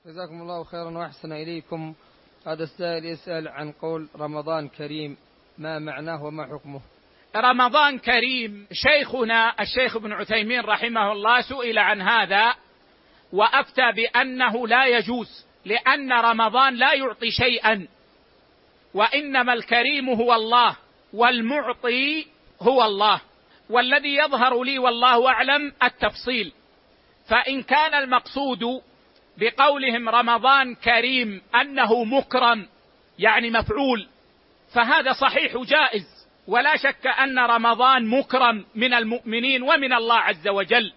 جزاكم الله خيرا وأحسن إليكم. هذا السائل يسأل عن قول رمضان كريم، ما معناه وما حكمه؟ رمضان كريم، شيخنا الشيخ ابن عثيمين رحمه الله سئل عن هذا وأفتى بأنه لا يجوز، لأن رمضان لا يعطي شيئا، وإنما الكريم هو الله والمعطي هو الله. والذي يظهر لي والله أعلم التفصيل. فإن كان المقصود بقولهم رمضان كريم أنه مكرم يعني مفعول، فهذا صحيح جائز، ولا شك أن رمضان مكرم من المؤمنين ومن الله عز وجل،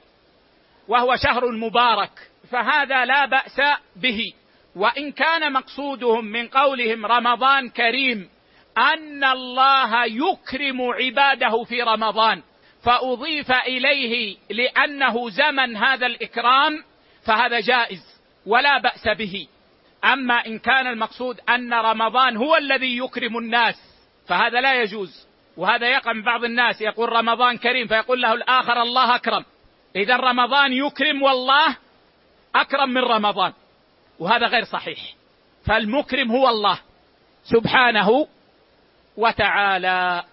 وهو شهر مبارك، فهذا لا بأس به. وإن كان مقصودهم من قولهم رمضان كريم أن الله يكرم عباده في رمضان، فأضيف إليه لأنه زمن هذا الإكرام، فهذا جائز ولا بأس به. أما إن كان المقصود أن رمضان هو الذي يكرم الناس فهذا لا يجوز. وهذا يقع من بعض الناس، يقول رمضان كريم فيقول له الآخر الله أكرم. إذا رمضان يكرم والله أكرم من رمضان، وهذا غير صحيح. فالمكرم هو الله سبحانه وتعالى.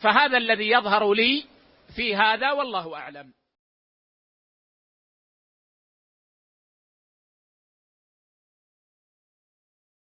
فهذا الذي يظهر لي في هذا والله أعلم.